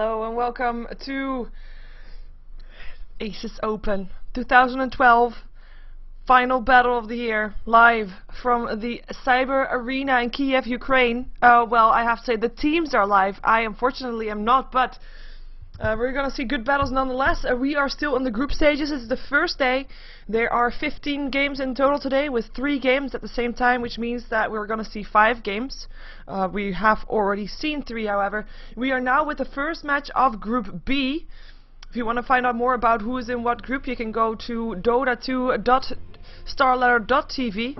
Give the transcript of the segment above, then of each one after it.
Hello and welcome to ASUS Open 2012 final battle of the year, live from the Cyber Arena in Kiev, Ukraine. Well, I have to say the teams are live. I unfortunately am not, but we're gonna see good battles nonetheless. We are still in the group stages. This is the first day. There are 15 games in total today, with 3 games at the same time, which means that we're gonna see 5 games. We have already seen 3, however. We are now with the first match of Group B. If you want to find out more about who is in what group, you can go to dota2.starletter.tv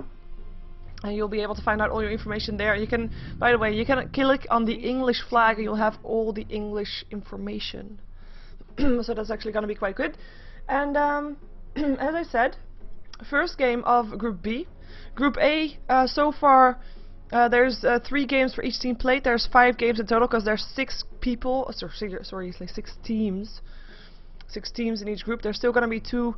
and you'll be able to find out all your information there. You can, by the way, you can click on the English flag and you'll have all the English information. So that's actually going to be quite good. And as I said, first game of Group B. Group A, so far there's 3 games for each team played. There's 5 games in total because there's 6 people, sorry, 6 teams. 6 teams in each group. There's still going to be 2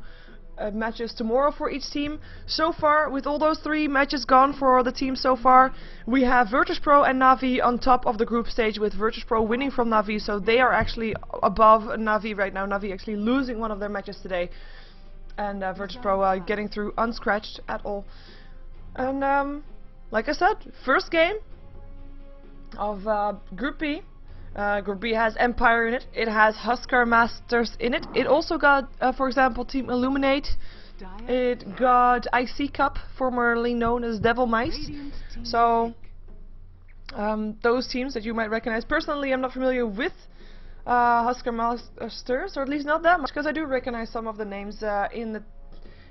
matches tomorrow for each team. So far, with all those 3 matches gone for the team so far, we have Virtus.pro and Na'Vi on top of the group stage, with Virtus.pro winning from Na'Vi, so they are actually above Na'Vi right now. Na'Vi actually losing one of their matches today, and Virtus.pro getting through unscratched at all. And like I said, first game of Group B. Group B has Empire in it. It has Huskar Masters in it. It also got, for example, Team Illuminate. It got IC Cup, formerly known as Devil Mice. So, those teams that you might recognize. Personally, I'm not familiar with Huskar Masters, or at least not that much, because I do recognize some of the names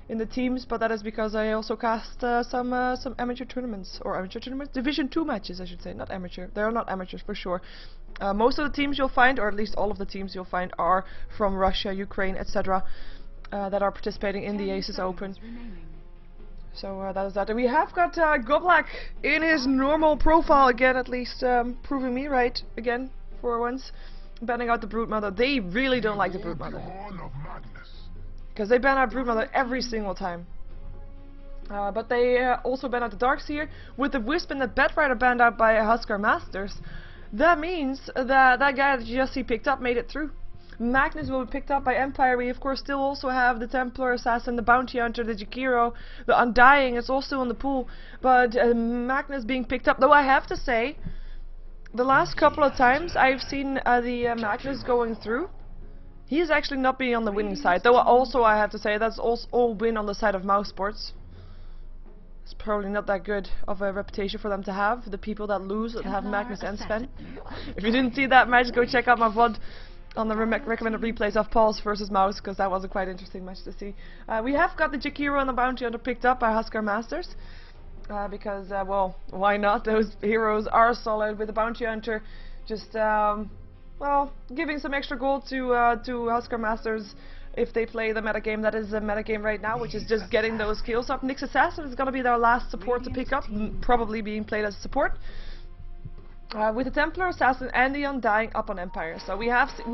in the teams, but that is because I also cast some amateur tournaments, or amateur tournaments, Division 2 matches, I should say, not amateur. They are not amateurs for sure. Most of the teams you'll find, or at least all of the teams you'll find, are from Russia, Ukraine, etc. That are participating in the ASUS Open. So that is that. And we have got Goblak in his normal profile again, at least proving me right again for once. Banning out the Broodmother. They really don't like the Broodmother, because they ban out Broodmother every single time. But they also ban out the Darkseer, with the Wisp and the Batrider banned out by Huskar Masters. That means that that guy that you just see picked up made it through. Magnus will be picked up by Empire. We of course still also have the Templar Assassin, the Bounty Hunter, the Jakiro, the Undying is also in the pool. But Magnus being picked up, though I have to say, the last couple of times I've seen the Magnus going through, he is actually not being on the winning side, though also I have to say that's also all win on the side of mouse sports. It's probably not that good of a reputation for them to have, the people that lose that have Magnus and Sven. If you didn't see that match, go check out my VOD on the recommended replays of Pulse versus Mouse, because that was a quite interesting match to see. We have got the Jakiro and the Bounty Hunter picked up by Huskar Masters, because, well, why not? Those heroes are solid, with the Bounty Hunter just well, giving some extra gold to Huskar Masters if they play the metagame that is the metagame right now, which is just getting those kills up. Nyx Assassin is going to be their last support to pick up, probably being played as support. With the Templar Assassin and the Undying up on Empire. So we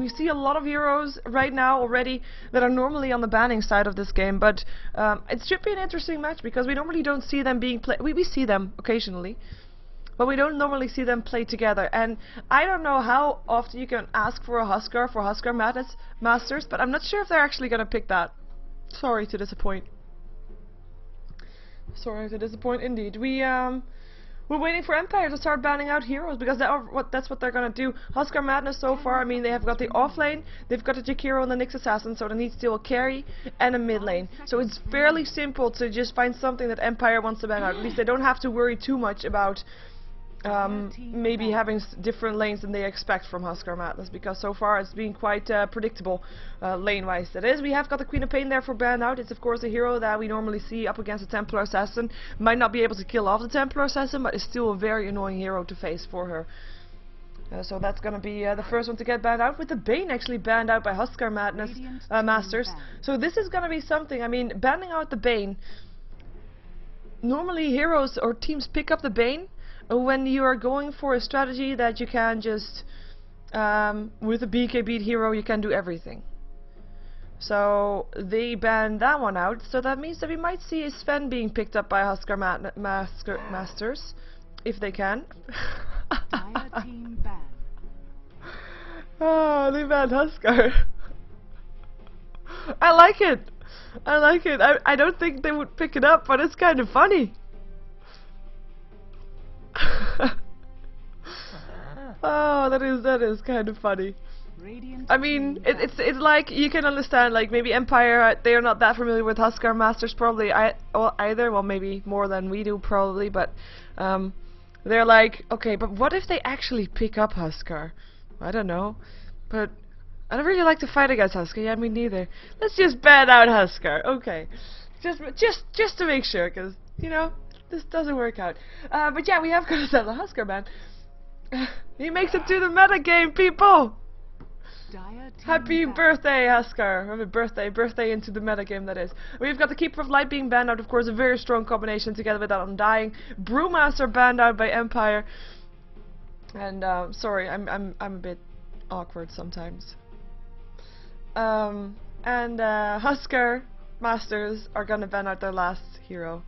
see a lot of heroes right now already that are normally on the banning side of this game, but it should be an interesting match, because we normally don't see them being played. We see them occasionally, but we don't normally see them play together. And I don't know how often you can ask for a Huskar for Huskar Masters, but I'm not sure if they're actually going to pick that. Sorry to disappoint. Sorry to disappoint indeed. We're waiting for Empire to start banning out heroes, because that's what they're going to do. Huskar Madness so far, I mean, they have got the off lane, they've got the Jakiro and the Nyx Assassin, so they need still a carry and a mid lane. So it's fairly simple to just find something that Empire wants to ban out. At least they don't have to worry too much about maybe having different lanes than they expect from Huskar Madness, because so far it's been quite predictable lane-wise. That is, we have got the Queen of Pain there for ban out. It's of course a hero that we normally see up against the Templar Assassin. Might not be able to kill off the Templar Assassin, but is still a very annoying hero to face for her. So that's gonna be the first one to get banned out, with the Bane actually banned out by Huskar Madness Masters. So this is gonna be something. I mean, banning out the Bane. Normally heroes or teams pick up the Bane when you are going for a strategy that you can just, with a BK beat hero, you can do everything. So they banned that one out, so that means that we might see a Sven being picked up by Huskar Masters, if they can. Oh, they banned Huskar. I like it. I like it. I don't think they would pick it up, but it's kind of funny. Oh, that is kind of funny. I mean, it's like you can understand, like maybe Empire, they are not that familiar with Huskar Masters probably either. Well, maybe more than we do probably, but they're like, okay, but what if they actually pick up Huskar? I don't know, but I don't really like to fight against Huskar. Yeah, me neither. Let's just ban out Huskar. Okay, just to make sure, because you know this doesn't work out. But yeah, we have got to sell the Huskar man. He makes it to the meta game, people. Happy birthday, Huskar! Happy birthday into the metagame, that is. We've got the Keeper of Light being banned out, of course, a very strong combination together with that Undying. Brewmaster banned out by Empire. And sorry, I'm a bit awkward sometimes. And Huskar Masters are gonna ban out their last hero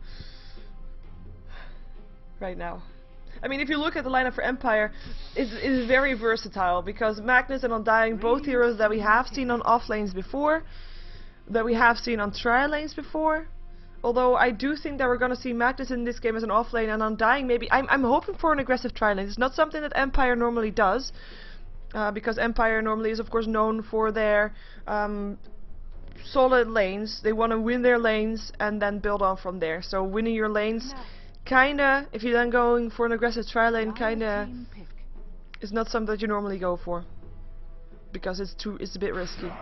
right now. I mean, if you look at the lineup for Empire, it's very versatile, because Magnus and Undying, both heroes that we have seen on off lanes before, that we have seen on trial lanes before. Although I do think that we're going to see Magnus in this game as an off lane, and Undying maybe. I'm hoping for an aggressive trial lane. It's not something that Empire normally does, because Empire normally is of course known for their solid lanes. They want to win their lanes and then build on from there. So winning your lanes, kinda, if you're then going for an aggressive trial lane, kinda is not something that you normally go for, because it's a bit risky.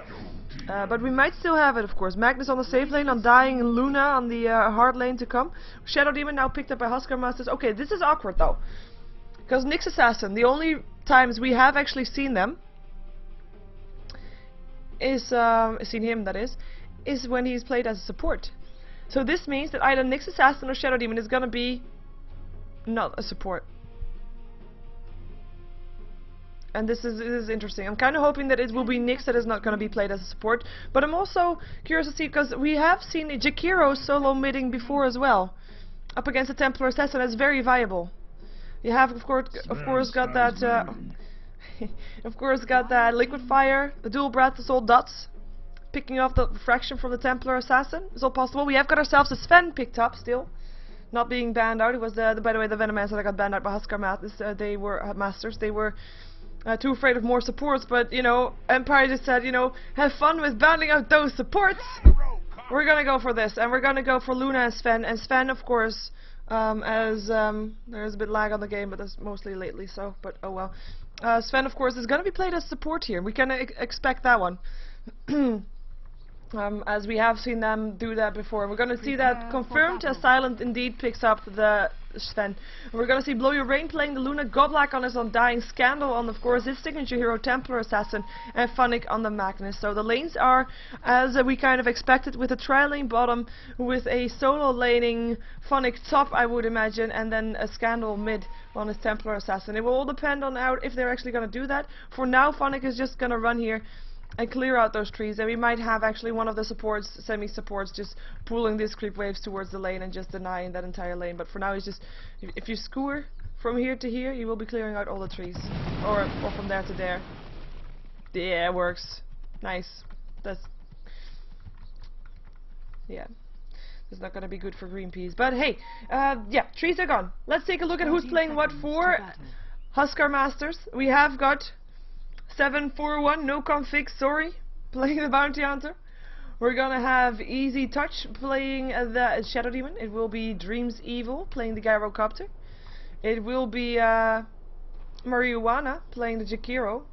But we might still have it, of course. Magnus on the safe lane, Undying and Luna on the hard lane to come. Shadow Demon now picked up by Huskar Masters. Okay, this is awkward though, because Nyx Assassin, the only times we have actually seen them is seen him, that is when he's played as a support. So this means that either Nyx Assassin or Shadow Demon is gonna be not a support. And this is interesting. I'm kind of hoping that it will be Nyx that is not going to be played as a support. But I'm also curious to see, because we have seen Jakiro solo midding before as well, up against a Templar Assassin. That's very viable. You have of course got that Liquid Fire, the dual Breath, the Soul Dots, picking off the fraction from the Templar Assassin. It's all possible. We have got ourselves a Sven picked up still, not being banned out. It was by the way, the Venomancer that got banned out by Huskar Masters. They were Masters. They were too afraid of more supports, but you know, Empire just said, you know, have fun with banning out those supports. We're gonna go for this, and we're gonna go for Luna and Sven. And Sven, of course, there's a bit lag on the game, but that's mostly lately, so, but oh well. Sven, of course, is gonna be played as support here. We can expect that one. As we have seen them do that before. We're going to see that confirmed as Silent indeed picks up the Sven. We're going to see Blow Your Rain playing the Luna, Godlike on his Undying, Scandal on, of course, his signature hero Templar Assassin, and Funnick on the Magnus. So the lanes are as we kind of expected, with a trial lane bottom, with a solo laning Funnick top, I would imagine, and then a Scandal mid on his Templar Assassin. It will all depend on if they're actually going to do that. For now, Funnick is just going to run here and clear out those trees, and we might have actually one of the supports, semi-supports, just pulling these creep waves towards the lane and just denying that entire lane. But for now, it's just, if you skewer from here to here, you will be clearing out all the trees, or from there to there. Yeah, it works. Nice. Yeah. That's not gonna be good for green peas. But hey, yeah, trees are gone. Let's take a look at who's playing what for Huskar Masters. We have got 741, no config, sorry, playing the Bounty Hunter. We're gonna have Easy Touch playing the Shadow Demon. It will be Dreams Evil playing the Gyrocopter. It will be Marijuana playing the Jakiro.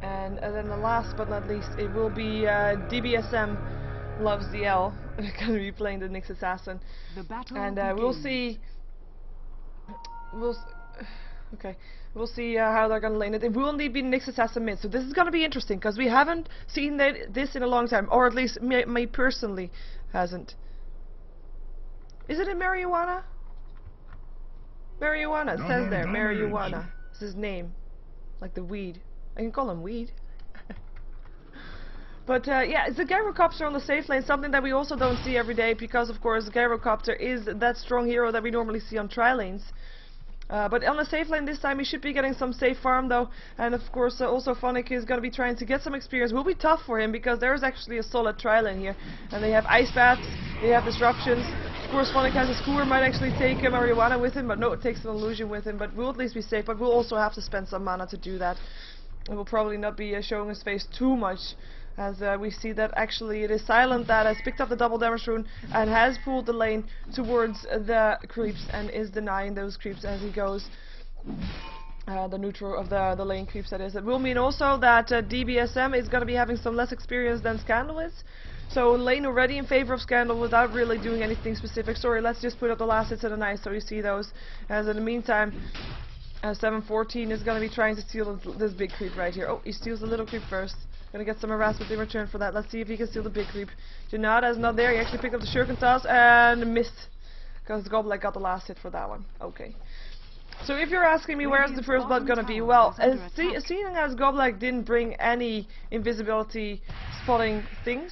And then the last but not least, it will be DBSM Loves the L. Gonna be playing the Nyx Assassin. And we'll see. Okay, we'll see how they're gonna lane it. It will indeed be Nyx Assassin mid, so this is gonna be interesting, because we haven't seen this in a long time, or at least me personally hasn't. Is it in Marijuana? Marijuana, it says there, Marijuana. It's his name, like the weed. I can call him weed. But yeah, it's a Gyrocopter on the safe lane, something that we also don't see every day, because of course Gyrocopter is that strong hero that we normally see on tri lanes. But on the safe lane this time, he should be getting some safe farm though, and of course also Phonic is going to be trying to get some experience. Will be tough for him because there is actually a solid tri-lane here, and they have ice baths, they have disruptions. Of course Phonic has a Skewer, might actually take a Marijuana with him, but no, it takes an illusion with him, but we'll at least be safe, but we'll also have to spend some mana to do that. And we'll probably not be showing his face too much, as we see that actually it is Silent that has picked up the double damage rune and has pulled the lane towards the creeps and is denying those creeps as he goes. The neutral of the lane creeps, that is. It will mean also that DBSM is going to be having some less experience than Scandal is. So lane already in favor of Scandal without really doing anything specific. Sorry, let's just put up the last hits of the night so you see those. As in the meantime, 714 is going to be trying to steal this big creep right here. Oh, he steals the little creep first. Gonna get some harassment in return for that. Let's see if he can steal the big creep. Janada is not there. He actually picked up the Shuriken toss and missed, because Goblek got the last hit for that one. Okay. So if you're asking me where's the first blood gonna be, well, seeing as Goblek didn't bring any invisibility spotting things,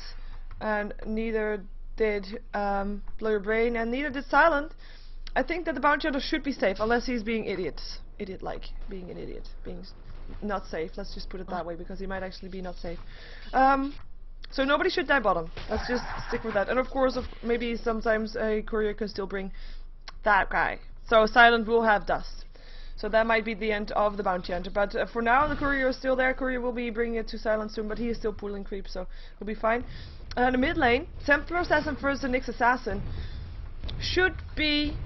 and neither did Blur Brain, and neither did Silent, I think that the Bounty Hunter should be safe, unless he's being idiot-like, being an idiot, being not safe. Let's just put it that way, because he might actually be not safe. So nobody should die bottom. Let's just stick with that. And of course, maybe sometimes a courier can still bring that guy. So Silent will have dust. So that might be the end of the Bounty Hunter. But for now, the courier is still there. Courier will be bringing it to Silent soon, but he is still pulling creeps, so he'll be fine. The mid lane, Templar Assassin versus the Nyx Assassin should be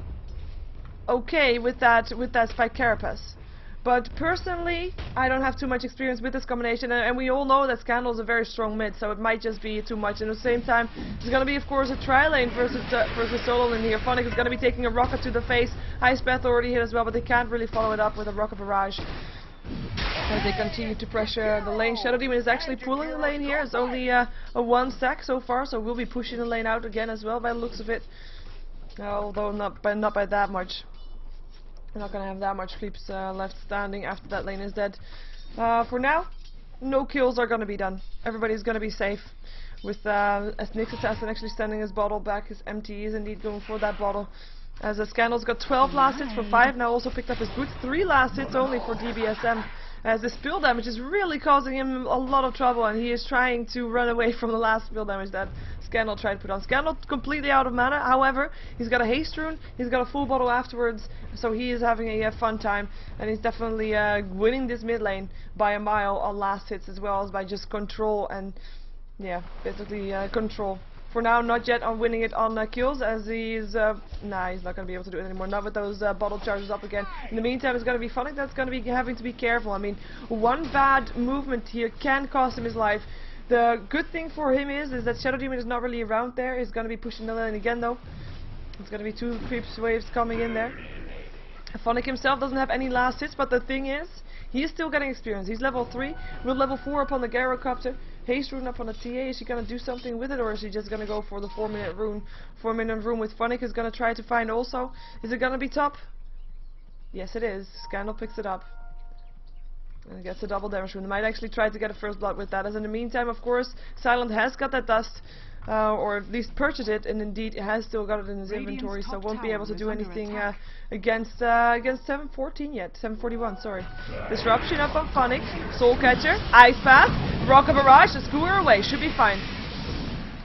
okay with that Spike Carapace. But personally, I don't have too much experience with this combination, and we all know that Scandal is a very strong mid, so it might just be too much. And at the same time, there's going to be, of course, a tri-lane versus solo lane here. Phonic is going to be taking a rocket to the face. Ice Bath already hit as well, but they can't really follow it up with a Rocket Barrage as they continue to pressure the lane. Shadow Demon is actually pulling the lane here. It's only a one stack so far, so we'll be pushing the lane out again as well by the looks of it. Although not by that much. We're not going to have that much creeps left standing after that lane is dead. For now, no kills are going to be done. Everybody's going to be safe. With as Nyx Assassin actually standing his bottle back, his empty. He is indeed going for that bottle. As Scandal's got 12 last hits for 5, now also picked up his boots. 3 last hits only for DBSM. As the spill damage is really causing him a lot of trouble, and he is trying to run away from the last spill damage that Scandal tried to put on. Scandal completely out of mana, however, he's got a haste rune, he's got a full bottle afterwards, so he is having a fun time, and he's definitely winning this mid lane by a mile on last hits, as well as by just control and, yeah, basically control. For now, not yet on winning it on kills, as he's nah, he's not going to be able to do it anymore. Not with those bottle charges up again. In the meantime, it's going to be Phonic that's going to be having to be careful. I mean, one bad movement here can cost him his life. The good thing for him is that Shadow Demon is not really around there. He's going to be pushing the lane again, though. It's going to be 2 creeps waves coming in there. Phonic himself doesn't have any last hits, but the thing is, he is still getting experience. He's level 3, with level 4 upon the Gyrocopter. Haste rune up on the TA. Is he gonna do something with it, or is he just gonna go for the 4-minute rune? 4-minute rune with Phonic is gonna try to find also. Is it gonna be top? Yes, it is. Scandal picks it up and gets a double damage rune. They might actually try to get a first blood with that. As in the meantime, of course, Silent has got that dust, or at least purchased it, and indeed has still got it in his inventory, so won't be able to do anything against 714 yet. 741, sorry. Disruption up on Phonic, Soul Catcher, Ice Path, Rocket Barrage, the Skewer away, should be fine.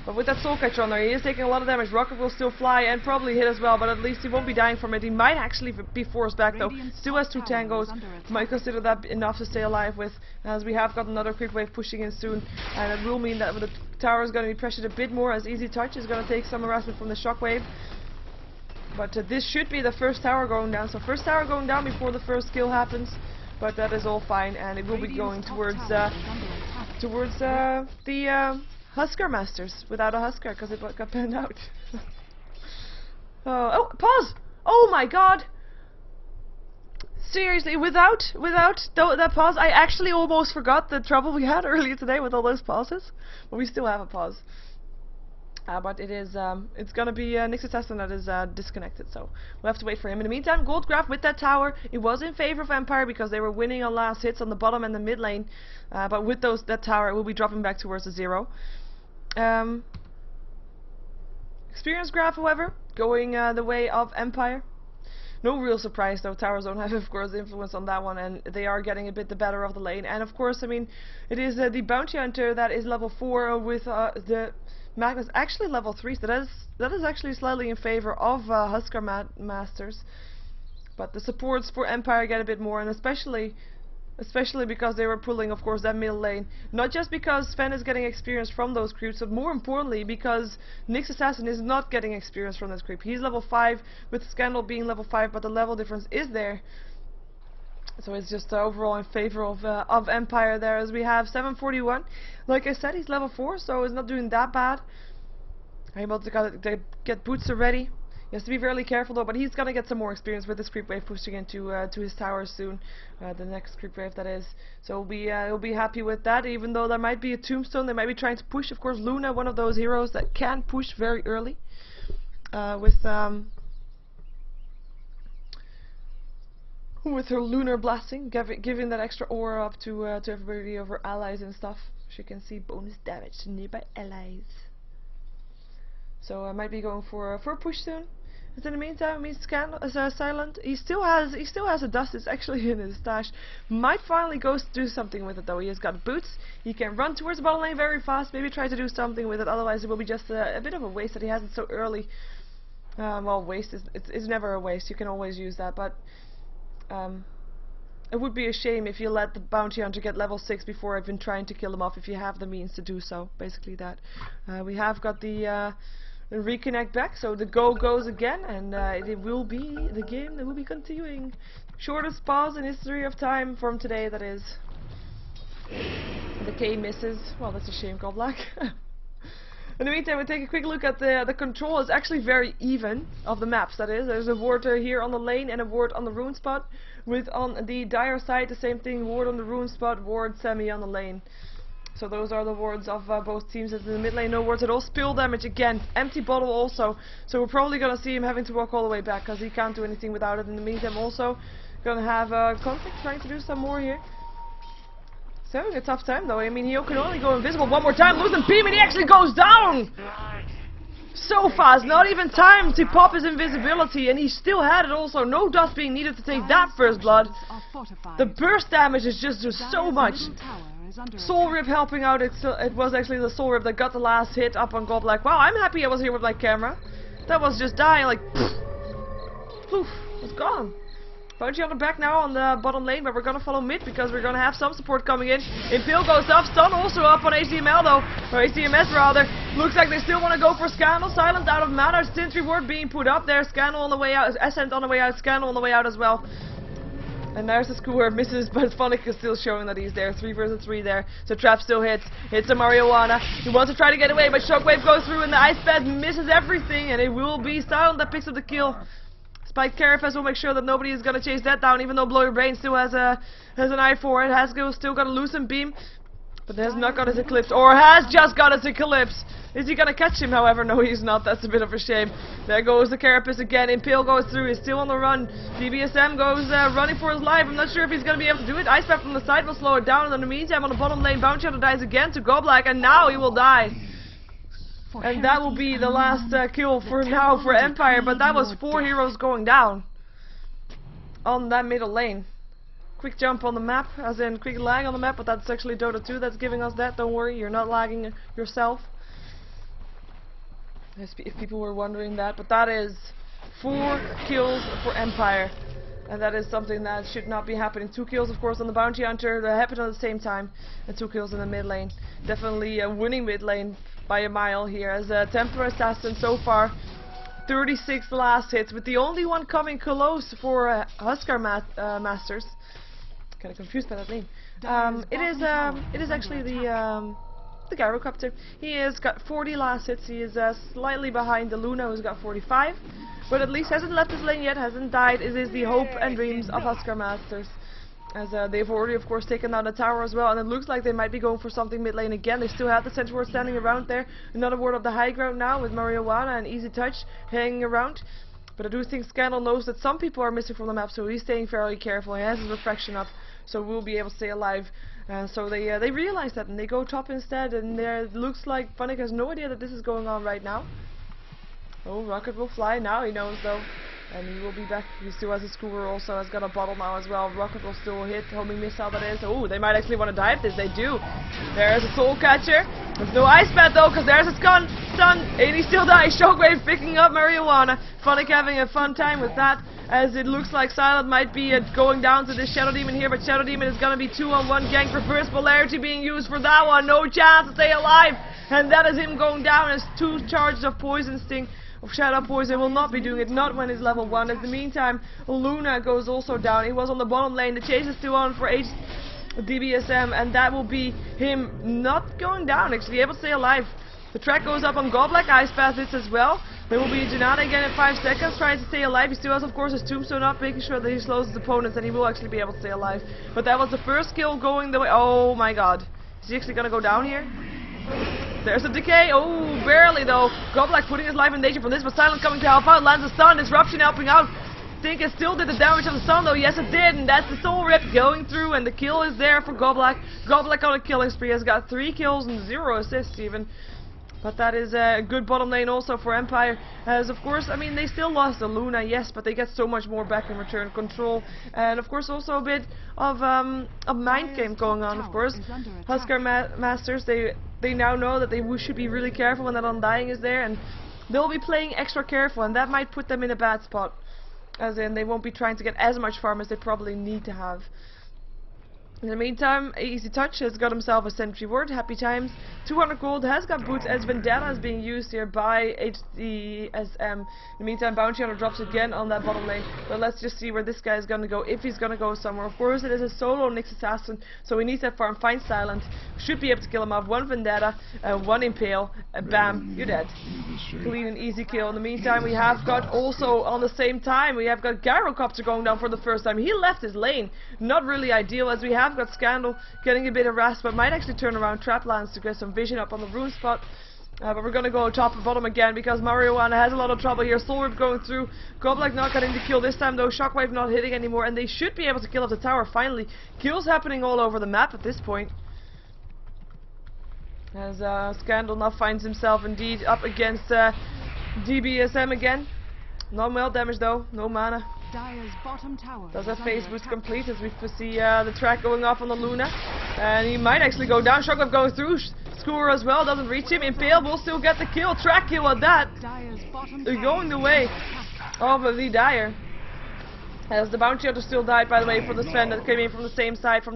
But with that Soul Catcher on there, he is taking a lot of damage. Rocket will still fly and probably hit as well, but at least he won't be dying from it. He might actually be forced back though. Still has 2 tangos. Might consider that enough to stay alive with, as we have got another creep wave pushing in soon. And it will mean that the tower is going to be pressured a bit more, as Easy Touch is going to take some harassment from the shockwave. But this should be the first tower going down. So first tower going down before the first kill happens. But that is all fine, and it will be going towards the Husker Masters without a Husker, because it got banned out. Oh, pause! Oh my god! Seriously, without that pause, I actually almost forgot the trouble we had earlier today with all those pauses. But we still have a pause. But it is, it's gonna be Nyx Assassin that is disconnected, so we'll have to wait for him. In the meantime, Goldgraf with that tower, it was in favor of Empire because they were winning on last hits on the bottom and the mid lane. But with that tower, it will be dropping back towards the 0. Experience graph, however, going the way of Empire. No real surprise though, towers don't have of course influence on that one, and they are getting a bit the better of the lane. And of course, I mean, it is the bounty hunter that is level 4 with the Magnus actually level 3, so that is actually slightly in favor of Husker Masters. But the supports for Empire get a bit more, and especially because they were pulling, of course, that middle lane. Not just because Sven is getting experience from those creeps, but more importantly because Nyx Assassin is not getting experience from this creep. He's level 5, with Scandal being level 5, but the level difference is there. So it's just overall in favor of Empire there, as we have 741. Like I said, he's level 4, so he's not doing that bad. I'm able to get boots already. He has to be fairly careful though, but he's gonna get some more experience with this creep wave pushing into to his towers soon. The next creep wave, that is. So he'll be happy with that, even though there might be a tombstone. They might be trying to push. Of course, Luna, one of those heroes that can push very early with her lunar blasting, giving that extra aura up to everybody of her allies and stuff. She can see bonus damage to nearby allies. So I might be going for a push soon. And in the meantime, I mean, Silent. He still has a dust. It's actually in his stash. Might finally go do something with it though. He has got boots. He can run towards the bottom lane very fast. Maybe try to do something with it. Otherwise, it will be just a bit of a waste that he has it so early. Well, waste is never a waste. You can always use that, but it would be a shame if you let the bounty hunter get level 6 before even trying to kill him off, if you have the means to do so. Basically that. We have got the reconnect back, so the go goes again, and the game that will be continuing. Shortest pause in history of time from today, that is. The K misses. Well, that's a shame, Goblak. In the meantime, we'll take a quick look at the control. It's actually very even of the maps, that is. There's a ward here on the lane and a ward on the rune spot, with on the dire side the same thing, ward on the rune spot, ward semi on the lane. So those are the wards of both teams. As in the mid lane, no wards at all. Spill damage again. Empty bottle also. So we're probably going to see him having to walk all the way back, because he can't do anything without it. In the meantime, also going to have Conflict trying to do some more here. He's having a tough time though. I mean, he can only go invisible one more time. Losing beam, and he actually goes down! So fast. Not even time to pop his invisibility, and he still had it also. No dust being needed to take that first blood. The burst damage is just so much. Soul Rip helping out. It was actually the Soul Rip that got the last hit up on Goblak. Wow, I'm happy I was here with my camera. That was just dying like poof, it's gone. Bounty on the back now on the bottom lane, but we're gonna follow mid because we're gonna have some support coming in. Impale goes up, stun also up on HDML though, or HDMS rather. Looks like they still want to go for Scandal. Silent out of mana, Stint reward being put up there. Scandal on the way out, Ascent on the way out, Scandal on the way out as well. And there's the skewer, misses, but Phonic is still showing that he's there. 3 versus 3 there. So Trap still hits a Marijuana. He wants to try to get away, but Shockwave goes through and the Ice Pad misses everything, and it will be Silent that picks up the kill. Spike Carapace will make sure that nobody is going to chase that down, even though Blow Your Brain still has an eye for it. Hasgo still got a Lucent Beam, but has not got his Eclipse, or has just got his Eclipse. Is he going to catch him, however? No, he's not. That's a bit of a shame. There goes the Carapace again. Impale goes through. He's still on the run. DBSM goes running for his life. I'm not sure if he's going to be able to do it. Ice Path from the side will slow it down. And in the meantime, on the bottom lane, Bounty Hunter dies again to Goblak, and now he will die. And that will be the last kill for now for Empire, but that was 4 heroes going down on that middle lane. Quick jump on the map, as in quick lag on the map, but that's actually Dota 2 that's giving us that. Don't worry, you're not lagging yourself. If people were wondering that, but that is 4 kills for Empire. And that is something that should not be happening. 2 kills, of course, on the Bounty Hunter. That happened at the same time. And 2 kills in the mid lane. Definitely winning mid lane by a mile here. As a Templar Assassin so far, 36 last hits, with the only one coming close for Husker Masters. Kind of confused by that name. It is actually the Gyrocopter. He has got 40 last hits. He is slightly behind the Luna, who's got 45. But at least hasn't left his lane yet, hasn't died. It is the hope and dreams of Husker Masters. As they've already, of course, taken down the tower as well. And it looks like they might be going for something mid lane again. They still have the Centaur standing around there. Another ward of the high ground now with Marijuana and Easy Touch hanging around. But I do think Scandal knows that some people are missing from the map, so he's staying fairly careful. He has his refraction up, so we'll be able to stay alive. So they realize that, and they go top instead. And it looks like Phonic has no idea that this is going on right now. Oh, Rocket will fly now. He knows though. And he will be back. He still has a Scooter also, has got a bottle now as well. Rocket will still hit, homing missile that is. Oh, they might actually want to dive this, they do. There's a soul catcher. There's no ice pad though, because there's a stun, and he still dies. Shockwave picking up Marijuana. Funnick having a fun time with that, as it looks like Silent might be going down to this Shadow Demon here, but Shadow Demon is going to be 2-on-1 gank. Reverse Polarity being used for that one. No chance to stay alive, and that is him going down as 2 charges of Poison Sting. Of Shadow Poison will not be doing it, not when he's level 1. In the meantime, Luna goes also down. He was on the bottom lane. The chase is still on for DBSM, and that will be him not going down, actually able to stay alive. The track goes up on Goblak. Ice Path hits as well. There will be Janata again in 5 seconds, trying to stay alive. He still has, of course, his Tombstone up, making sure that he slows his opponents, and he will actually be able to stay alive. But that was the first kill going the way. Oh my god. Is he actually going to go down here? There's a decay. Oh, barely though. Goblak putting his life in danger from this, but Silent coming to help out. Lands a stun. Disruption helping out. Think it still did the damage on the stun though. Yes, it did, and that's the soul rip going through, and the kill is there for Goblak. Goblak on a killing spree has got 3 kills and 0 assists even. But that is a good bottom lane also for Empire, as of course, I mean, they still lost the Luna, yes, but they get so much more back in return. Control, and of course also a bit of a mind game going on, of course. Huskar Masters, they now know that they should be really careful when that Undying is there, and they'll be playing extra careful, and that might put them in a bad spot. As in, they won't be trying to get as much farm as they probably need to have. In the meantime, Easy Touch has got himself a sentry ward. Happy times. 200 gold, has got boots, as Vendetta is being used here by HDSM. In the meantime, Bounty Hunter drops again on that bottom lane. But let's just see where this guy is going to go, if he's going to go somewhere. Of course, it is a solo Nyx Assassin, so he needs that farm. Find Silent. Should be able to kill him off. 1 Vendetta, 1 Impale, and bam, you're dead. Clean and easy kill. In the meantime, we have got also, on the same time, we have got Gyrocopter going down for the first time. He left his lane. Not really ideal, as we have got Scandal getting a bit harassed, but might actually turn around Traplands to get some vision up on the rune spot. But we're gonna go top and bottom again, because Marijuana has a lot of trouble here. Soul Rip going through. Goblak not getting the kill this time though. Shockwave not hitting anymore, and they should be able to kill off the tower finally. Kills happening all over the map at this point. As Scandal now finds himself indeed up against DBSM again. No melt damage though, no mana. Dire's bottom tower does a phase boost complete, as we see the track going off on the Luna. And he might actually go down. Shockwave going through. Scorer as well, doesn't reach him. Impale will still get the kill. Track kill at that. They're going the way of the Dire. As the Bounty Hunter still died, by the way, for the Sven that came in from the same side, from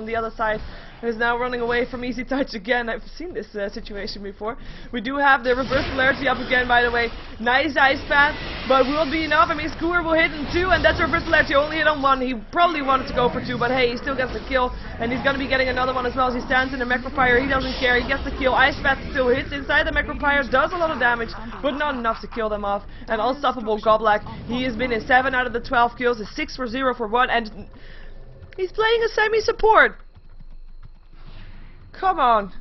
the other side, and is now running away from Easy Touch again. I've seen this situation before. We do have the Reverse Polarity up again, by the way. Nice Ice Path, but will be enough. I mean, Scooter will hit in 2, and that's Reverse Polarity. Only hit on 1. He probably wanted to go for 2, but hey, he still gets the kill, and he's going to be getting another one as well as he stands in the Necropire. He doesn't care. He gets the kill. Ice Path still hits inside the Necropire, does a lot of damage, but not enough to kill them off. And unstoppable Goblak. He has been in 7 out of the 12 kills. Is 6 for 0 for 1, and he's playing a semi-support. Come on.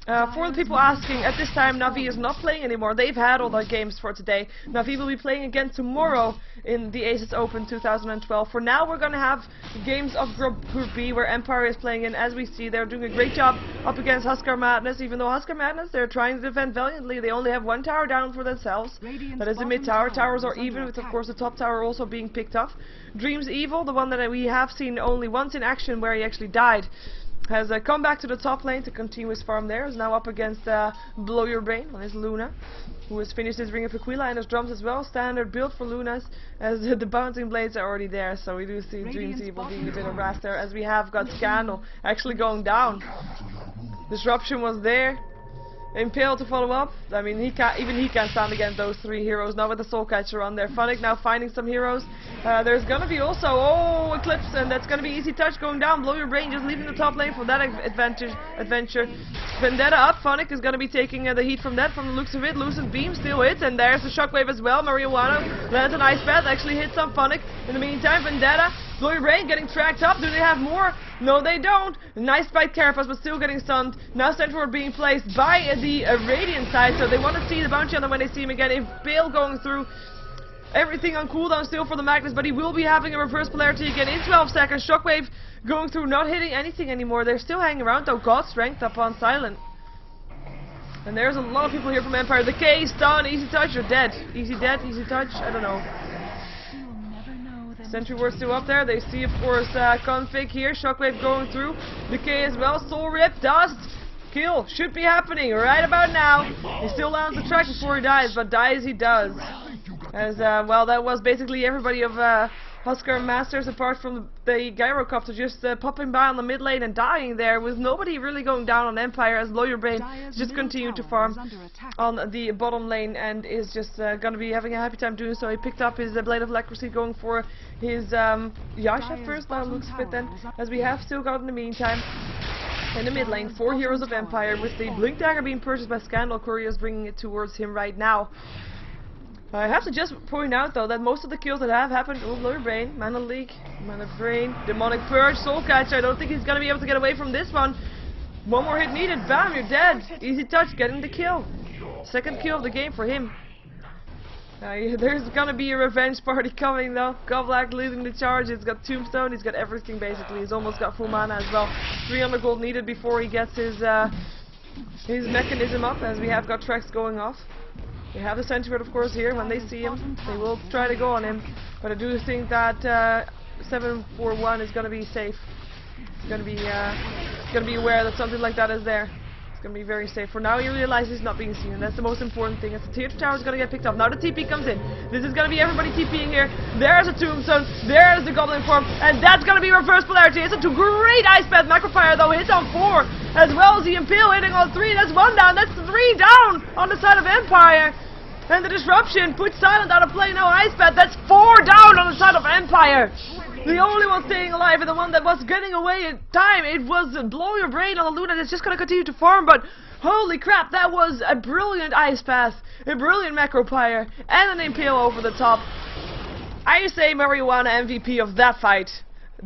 For the people asking, at this time Na'Vi is not playing anymore. They've had all their games for today. Na'Vi will be playing again tomorrow in the ASUS Open 2012. For now, we're going to have games of Group B, where Empire is playing in. As we see, they're doing a great job up against Huskar Madness. Even though Huskar Madness, they're trying to defend valiantly. They only have 1 tower down for themselves. That is the mid tower. Towers are even, with of course the top tower also being picked off. Dreams Evil, the one that we have seen only once in action, where he actually died, has come back to the top lane to continue his farm there. Is now up against Blow Your Brain on his Luna, who has finished his Ring of Aquila and his drums as well. Standard build for Lunas, as the Bouncing Blades are already there, so we do see Dreams Evil being a bit harassed there, as we have got Scandal actually going down. Disruption was there. Impale to follow up. I mean, even he can't stand against those 3 heroes. Now with the Soul Catcher on there. Funnick now finding some heroes. There's gonna be also, Eclipse, and that's gonna be Easy Touch going down. Blow Your Brain just leaving the top lane for that adventure. Vendetta up. Funnick is gonna be taking the heat from that, from the looks of it. Lucid Beam still hits, and there's the Shockwave as well. Marijuana lands an Ice Path, actually hits on Funnick. In the meantime, Vendetta, Blow Your Brain getting tracked up. Do they have more? No, they don't. Nice bite Carapace, but still getting stunned. Now Central being placed by the Radiant side, so they want to see the Bounty Hunter when they see him again. Impale going through. Everything on cooldown still for the Magnus, but he will be having a Reverse Polarity again in 12 seconds. Shockwave going through, not hitting anything anymore. They're still hanging around though. God Strength up on Silent. And there's a lot of people here from Empire. The K is done. Easy touch or dead. Easy dead, easy touch. I don't know. Sentry ward's still up there. They see, of course, config here. Shockwave going through. The K as well. Soul Rip. Dust. Kill. Should be happening right about now. He still lands the track before he dies, but dies he does. As, well, that was basically everybody of Husker Masters, apart from the Gyrocopter just popping by on the mid lane and dying there, with nobody really going down on Empire, as Lawyer Brain just continued to farm on the bottom lane and is just gonna be having a happy time doing so. He picked up his Blade of Leprosy, going for his Yasha first, now looks fit then, as we have still got in the meantime in the mid lane 4 Heroes of Empire, with the Blink Dagger being purchased by Scandal. Courier's bringing it towards him right now. I have to just point out though that most of the kills that have happened, Lawyer Brain, Mana Leak, Mana Brain, Demonic Purge, Soul Catcher. I don't think he's gonna be able to get away from this one. One more hit needed, bam, you're dead. Easy touch, getting the kill. Second kill of the game for him. There's gonna be a revenge party coming though. Goblak leading the charge. He's got Tombstone, he's got everything basically. He's almost got full mana as well. 300 gold needed before he gets his mechanism up, as we have got tracks going off. We have the Sentry Ward, of course, here. When they see him, they will try to go on him. But I do think that 741 is going to be safe. It's going to be aware that something like that is there. It's going to be very safe. For now, he realizes he's not being seen, and that's the most important thing. As the Tier 2 tower is going to get picked up. Now the TP comes in. This is going to be everybody TPing here. There's a Tombstone. There's the Goblin form, and that's going to be reverse polarity. It's a great Ice Path Macrofire though. Hits on 4, as well as the Impale hitting on 3. That's 1 down. That's 3 down on the side of Empire. And the disruption puts Silent out of play now. Ice Path, that's 4 down on the side of Empire. The only one staying alive and the one that was getting away in time, it was Blow Your Brain on the Luna that's just going to continue to farm, but holy crap, that was a brilliant Ice Path, a brilliant Macropire, and an Impale over the top. I say Marijuana MVP of that fight.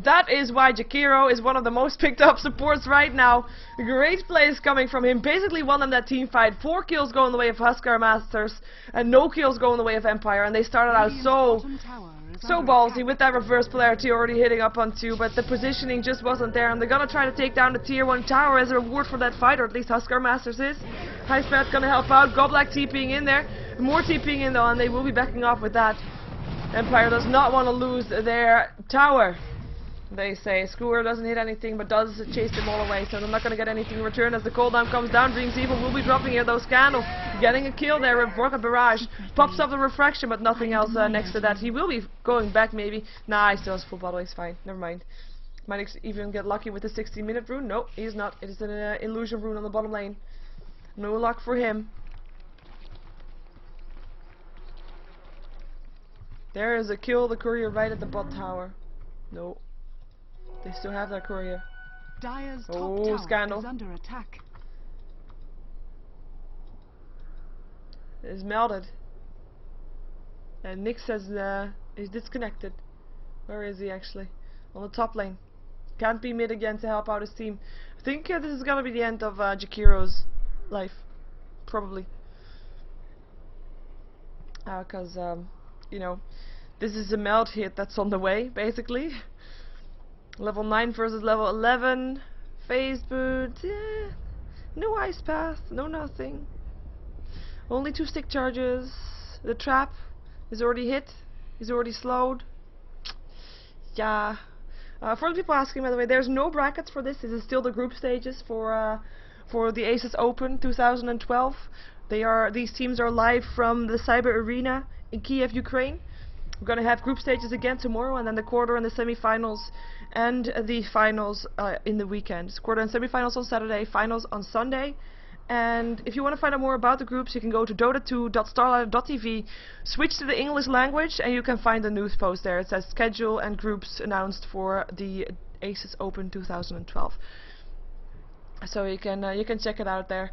That is why Jakiro is one of the most picked up supports right now. Great plays coming from him. Basically won them that team fight. 4 kills going the way of Husker Masters and no kills going the way of Empire. And they started out so ballsy with that reverse polarity already hitting up on 2. But the positioning just wasn't there. And they're going to try to take down the Tier 1 tower as a reward for that fight. Or at least Husker Masters is. Highspat's going to help out. Goblak TPing in there. More TPing in though, and they will be backing off with that. Empire does not want to lose their tower. They say Skewer doesn't hit anything but does chase them all away, so they're not going to get anything in return as the cooldown comes down. Dreams Evil will be dropping here though. Scandal getting a kill there with Rocket Barrage. Pops up the refraction but nothing else next to that. He will be going back maybe. Nah, he still has full bottle, he's fine. Never mind. Might even get lucky with the 60-minute rune. No, he's not. It is an illusion rune on the bottom lane. No luck for him. There is a kill the courier right at the bot tower. No. They still have their courier. Dire's top tower Scandal is under attack. Is melted. And Nick says he's disconnected. Where is he actually? On the top lane. Can't be mid again to help out his team. I think this is gonna be the end of Jakiro's life. Probably. Because, you know, this is a melt hit that's on the way, basically. Level 9 versus level 11. Phase boot. No Ice Path. No nothing. Only 2 stick charges. The trap is already hit. He's already slowed. Yeah. For the people asking, by the way, there's no brackets for this. This is still the group stages for the ASUS Open 2012. These teams are live from the Cyber Arena in Kiev, Ukraine. We're going to have group stages again tomorrow, and then the quarter and the semi-finals and the finals in the weekend. Quarter and semi-finals on Saturday, finals on Sunday. And if you want to find out more about the groups, you can go to dota2.starlight.tv, switch to the English language, and you can find the news post there. It says schedule and groups announced for the ASUS Open 2012. So you can check it out there.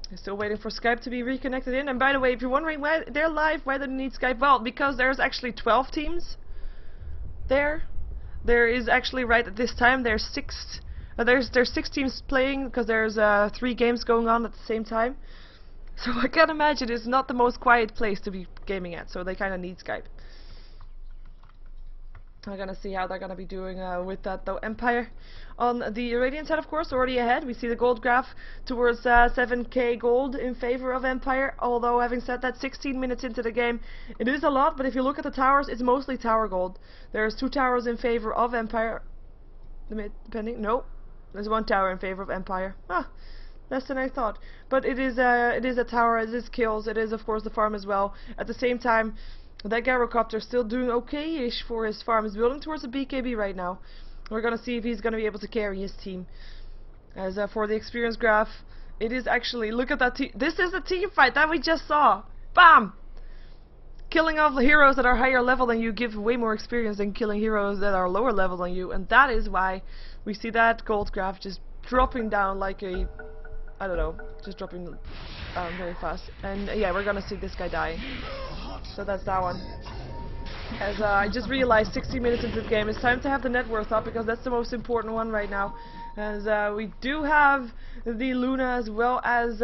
I'm still waiting for Skype to be reconnected in. And by the way, if you're wondering why they're live, why they need Skype, well, because there's actually 12 teams there. There is actually, right at this time, there's 6 teams playing, because there's 3 games going on at the same time. So I can imagine it's not the most quiet place to be gaming at, so they kind of need Skype. I'm gonna see how they're gonna be doing with that though. Empire on the Radiant side, of course, already ahead. We see the gold graph towards 7k gold in favor of Empire. Although, having said that, 16 minutes into the game, it is a lot. But if you look at the towers, it's mostly tower gold. There's 2 towers in favor of Empire. Depending, no, there's 1 tower in favor of Empire. Ah, less than I thought. But it is a tower. It is kills. It is, of course, the farm as well. At the same time, that gyrocopter still doing okay-ish for his farm. He's building towards a BKB right now. We're gonna see if he's gonna be able to carry his team. As for the experience graph, it is actually, look at that team. This is the team fight that we just saw. Bam! Killing off the heroes that are higher level than you give way more experience than killing heroes that are lower level than you, and that is why we see that gold graph just dropping down like a, I don't know, just dropping down very fast. And yeah, we're gonna see this guy dying. So that's that one. As I just realized 60 minutes into the game, it's time to have the net worth up, because that's the most important one right now. As we do have the Luna as well as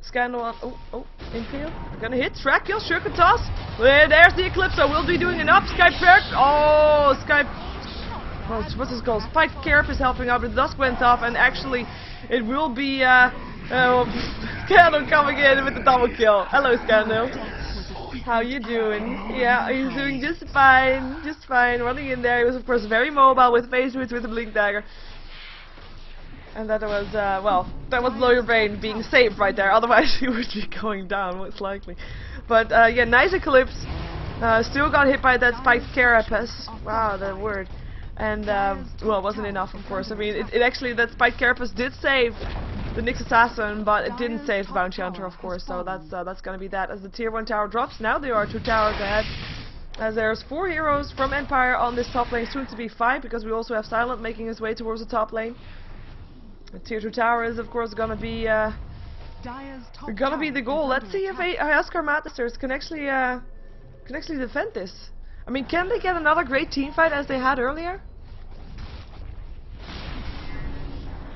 Scandal on. Oh, infield. Gonna hit, track kill, shuriken toss. There's the Eclipso, will be doing an up. Sky perk. Oh, Sky. What's his goal? Spike Carp is helping out, but the Dusk went off, and actually it will be Scandal coming in with the double kill. Hello, Scandal. How you doing? Yeah, he's doing just fine, running in there. He was, of course, very mobile with phase with the blink dagger. And that was, well, that was blow your brain being saved right there, otherwise he would be going down, most likely. But, yeah, nice Eclipse. Still got hit by that spiked carapace. Wow, that word. And, well, it wasn't enough, of course. I mean, it actually, that spiked carapace did save the Nyx Assassin, but it didn't save the Bounty Hunter, of course, so that's gonna be that. As the tier 1 tower drops, now there are 2 towers ahead. As there's 4 heroes from Empire on this top lane, soon to be 5, because we also have Silent making his way towards the top lane. The tier 2 tower is, of course, gonna be the goal. Let's see if Huskar Masters can actually defend this. I mean, can they get another great team fight as they had earlier?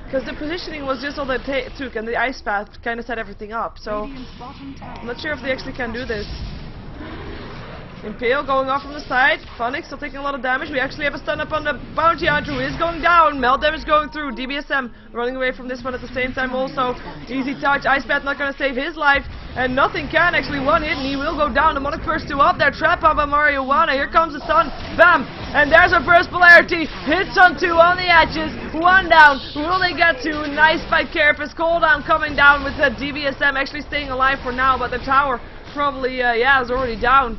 Because the positioning was just all they took, and the ice path kind of set everything up. So I'm not sure if they actually can do this. Impale going off from the side. Phonics still taking a lot of damage. We actually have a stun up on the Bounty Hunter, who is going down. Melt damage going through. DBSM running away from this one at the same time also. Easy touch. Ice Path not going to save his life. And nothing can actually one hit, and he will go down. Demonic First 2 up there. Trap up by Marijuana. Here comes the sun. Bam! And there's a burst polarity. Hits on 2 on the edges. 1 down. Will they get 2? Nice by Carapace. Cooldown coming down with the DBSM actually staying alive for now, but the tower probably, yeah, is already down.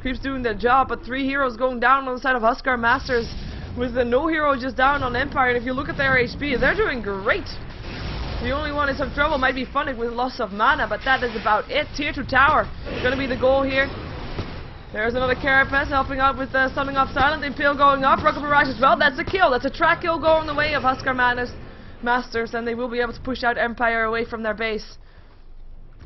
Creeps doing their job, but 3 heroes going down on the side of Huskar Masters, with no hero just down on Empire. And if you look at their HP, they're doing great. The only one in some trouble might be Phonic with loss of mana, but that is about it. Tier 2 tower gonna be the goal here. There's another Carapace helping out with stunning off Silent. Impale going up, Rocket Barrage as well. That's a kill. That's a track kill going the way of Huskar Masters, and they will be able to push out Empire away from their base.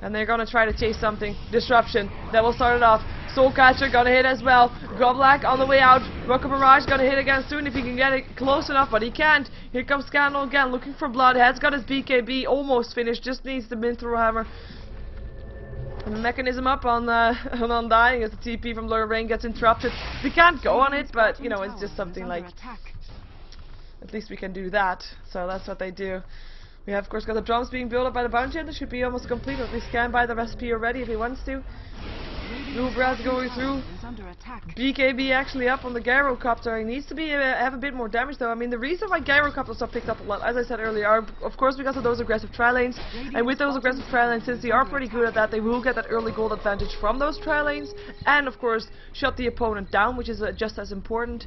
And they're gonna try to chase something. Disruption. That will start it off. Soulcatcher gonna hit as well. Goblak on the way out. Rocket Barrage gonna hit again soon if he can get it close enough, but he can't. Here comes Scandal again, looking for blood. Has got his BKB almost finished. Just needs the Minthrow Hammer. And the mechanism up on Undying as the TP from Blur Rain gets interrupted. We can't go on it, but you know, it's just something like, at least we can do that. So that's what they do. We have, of course, got the drums being built up by the Bounty Hunter. Should be almost complete, or at least can buy the recipe already if he wants to. Lubraz going through. BKB actually up on the Gyrocopter. He needs to be have a bit more damage though. I mean, the reason why Gyrocopters are picked up a lot, as I said earlier, are of course because of those aggressive tri-lanes. And with those aggressive tri-lanes, since they are pretty good at that, they will get that early gold advantage from those tri-lanes. And of course, shut the opponent down, which is just as important.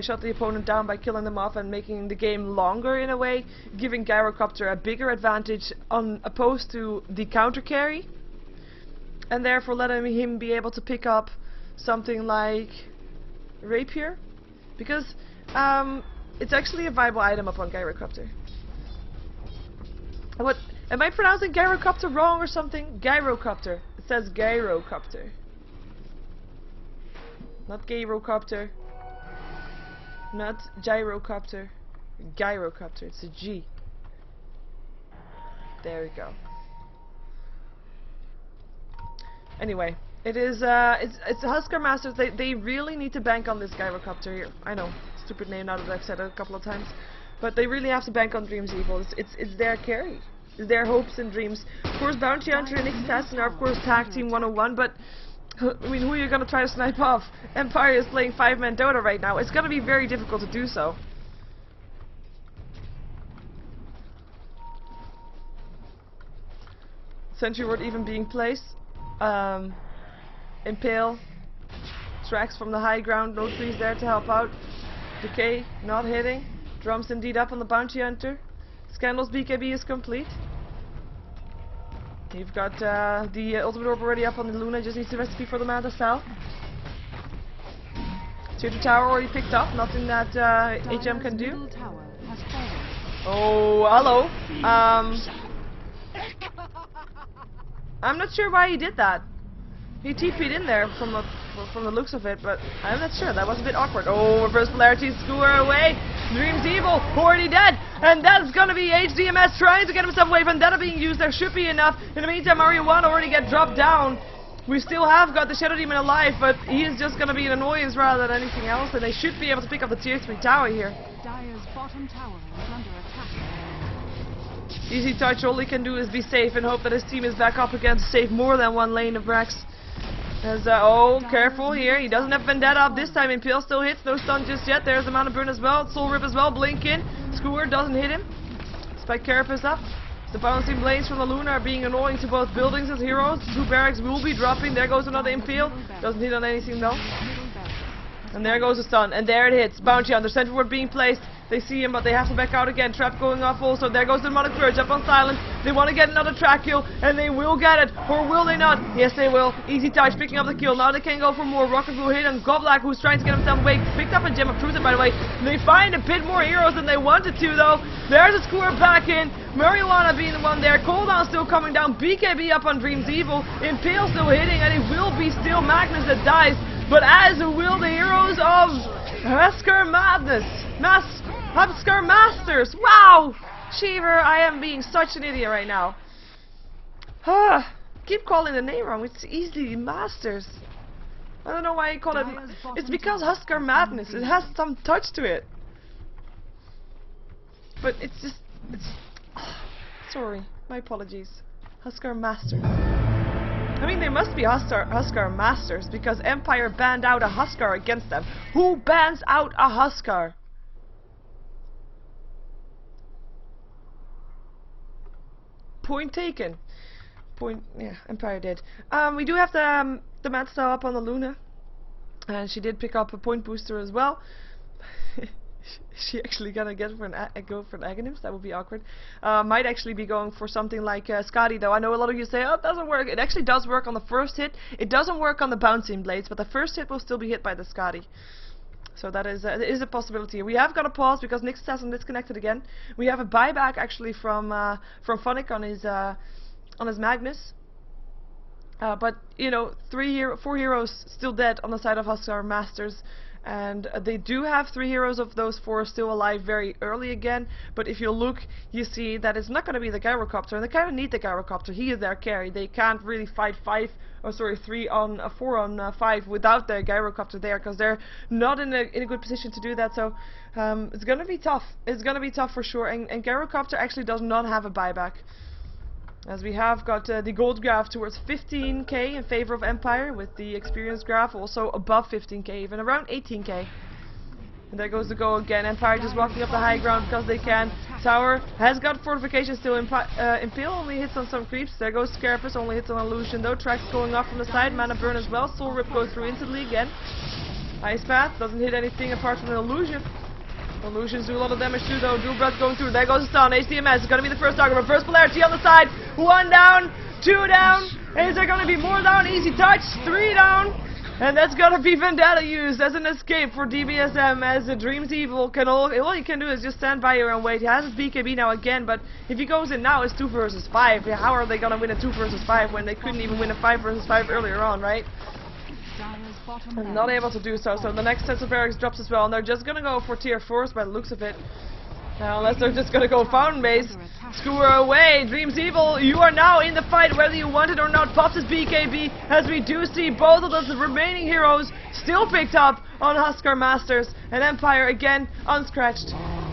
Shut the opponent down by killing them off and making the game longer in a way, giving Gyrocopter a bigger advantage opposed to the counter carry, and therefore letting him be able to pick up something like Rapier, because it's actually a viable item upon Gyrocopter. What, am I pronouncing Gyrocopter wrong or something? Gyrocopter. It says Gyrocopter, not Gyrocopter. Not Gyrocopter. Gyrocopter. It's a G. There we go. Anyway, It is, it's Husker Masters. They really need to bank on this gyrocopter here. I know, stupid name now that I've said it a couple of times. But they really have to bank on Dreams Evil. It's their carry. It's their hopes and dreams. Of course, Bounty Hunter and Assassin are, of course, Tag Team 101, but I mean, who are you going to try to snipe off? Empire is playing 5-man Dota right now. It's going to be very difficult to do so. Sentry Ward even being placed. Impale. Tracks from the high ground. No trees there to help out. Decay not hitting. Drums indeed up on the Bounty Hunter. Scandal's BKB is complete. You've got the Ultimate Orb already up on the Luna. Just needs the recipe for the Manta Cell. Tier 2 tower already picked up. Nothing that HM can do. Oh, hello. I'm not sure why he did that. He TP'd in there from the looks of it, but I'm not sure. That was a bit awkward. Oh, reverse polarity, skewer away. Dreams Evil, already dead. And that's gonna be HDMS trying to get himself away. Vendetta being used. There should be enough. In the meantime, Mario 1 already get dropped down. We still have got the Shadow Demon alive, but he is just gonna be an annoyance rather than anything else. And they should be able to pick up the tier 3 tower here. Dire's bottom tower is under attack. Easy Touch, all he can do is be safe and hope that his team is back up again to save more than one lane of Rex. As, oh, careful here. He doesn't have Vendetta up this time. Impale still hits. No stun just yet. There's the Mana Burn as well. Soul Rip as well. Blink in. Skewer doesn't hit him. Spike Carapace up. The bouncing blades from the Luna are being annoying to both buildings as heroes. 2 barracks will be dropping. There goes another Impale. Doesn't hit on anything though. And there goes the stun. And there it hits. Bounty Hunter. Sentry Ward being placed. They see him, but they have to back out again. Trap going off also. There goes the Demonic Purge up on silence. They want to get another track kill, and they will get it. Or will they not? Yes, they will. Easy Touch picking up the kill. Now they can go for more. Rocket will hit, and Goblak, who's trying to get himself away, picked up a gem of Cruiser, by the way. They find a bit more heroes than they wanted to, though. There's a score back in. Marijuana being the one there. Cooldown still coming down. BKB up on Dreams Evil. Impale still hitting, and it will be still Magnus that dies. But as will the heroes of Husker Madness. Husker Masters! Wow! Sheever, I am being such an idiot right now. Keep calling the name wrong. It's easily Masters. I don't know why I call it. It's because Husker Madness. It has some touch to it. But it's just. Sorry. My apologies. Husker Masters. I mean, they must be Husker Masters because Empire banned out a Husker against them. Who bans out a Husker? Point taken. Yeah, Empire did. We do have the Manta Cell up on the Luna, and she did pick up a point booster as well. Is she actually gonna go for an Aghanim's? That would be awkward. Might actually be going for something like Skadi, though. I know a lot of you say, oh, it doesn't work. It actually does work on the first hit. It doesn't work on the bouncing blades, but the first hit will still be hit by the Skadi. So that is a possibility. We have got to pause because Nyx hasn't disconnected again. We have a buyback actually from Phonic on his Magnus. But you know, 4 heroes still dead on the side of Husker Masters. And they do have 3 heroes of those 4 still alive very early again. But if you look, you see that it's not going to be the Gyrocopter. And they kind of need the Gyrocopter. He is their carry. They can't really fight 4 on 5 without the Gyrocopter there, because they're not in a good position to do that. So it's going to be tough. It's going to be tough for sure. And Gyrocopter actually does not have a buyback, as we have got the gold graph towards 15k in favor of Empire, with the experience graph also above 15k, even around 18k. And there goes the go again. Empire just walking up the high ground because they can. Tower has got fortification still. Impale only hits on some creeps. There goes Carapace, only hits on Illusion though. Tracks going off from the side. Mana Burn as well. Soul Rip goes through instantly again. Ice Path doesn't hit anything apart from an Illusion. Illusions do a lot of damage too though. Dual Breath going through. There goes the stun. HDMS is going to be the first target. Reverse polarity on the side. 1 down. 2 down. Is there going to be more down? Easy Touch. 3 down. And that's going to be Vendetta used as an escape for DBSM, as the Dreams Evil can all he can do is just stand by here and wait. He has his BKB now again, but if he goes in now it's 2 versus 5. How are they going to win a 2 versus 5 when they couldn't even win a 5 versus 5 earlier on, right? And not able to do so. So the next set of barracks drops as well, and they're just going to go for tier 4s by the looks of it. Now, unless they're just gonna go fountain base, skewer away. Dreams Evil, you are now in the fight, whether you want it or not. Pops his BKB, as we do see both of the remaining heroes still picked up on Huskar Masters, and Empire again unscratched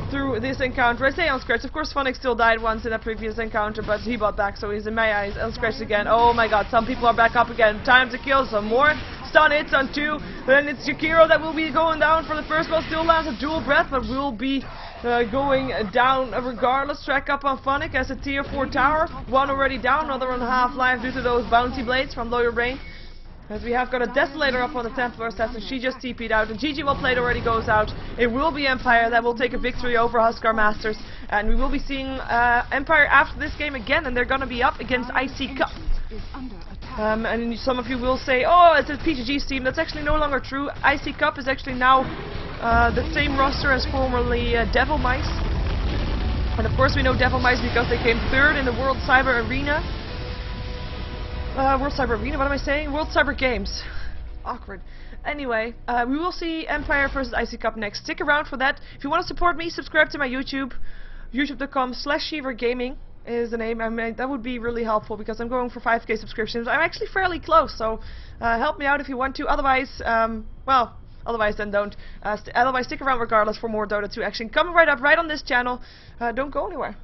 through this encounter. I say unscratched, of course Phonic still died once in a previous encounter, but he bought back, so he's in my eyes unscratched again. Oh my god, some people are back up again. Time to kill some more. Stun hits on 2, then it's Yakiro that will be going down for the first one. Still lands a dual breath, but will be going down regardless. Track up on Phonic as a tier 4 tower. One already down, another on half life due to those bounty blades from Lawyer Brain. As we have got a Desolator up on the Templar Assassin, she just TP'd out, and GG well played already goes out. It will be Empire that will take a victory over Huskar Masters, and we will be seeing Empire after this game again, and they're gonna be up against IC Cup. And some of you will say, oh, it's a PGG's team. That's actually no longer true. IC Cup is actually now the same roster as formerly Devil Mice. And of course we know Devil Mice because they came 3rd in the World Cyber Arena. World Cyber Arena, what am I saying? World Cyber Games. Awkward. Anyway, we will see Empire versus IC Cup next. Stick around for that. If you want to support me, subscribe to my YouTube. youtube.com/SheeverGaming is the name. I mean, that would be really helpful because I'm going for 5k subscriptions. I'm actually fairly close, so help me out if you want to. Otherwise, well, otherwise then don't. Otherwise, stick around regardless for more Dota 2 action coming right up, right on this channel. Don't go anywhere.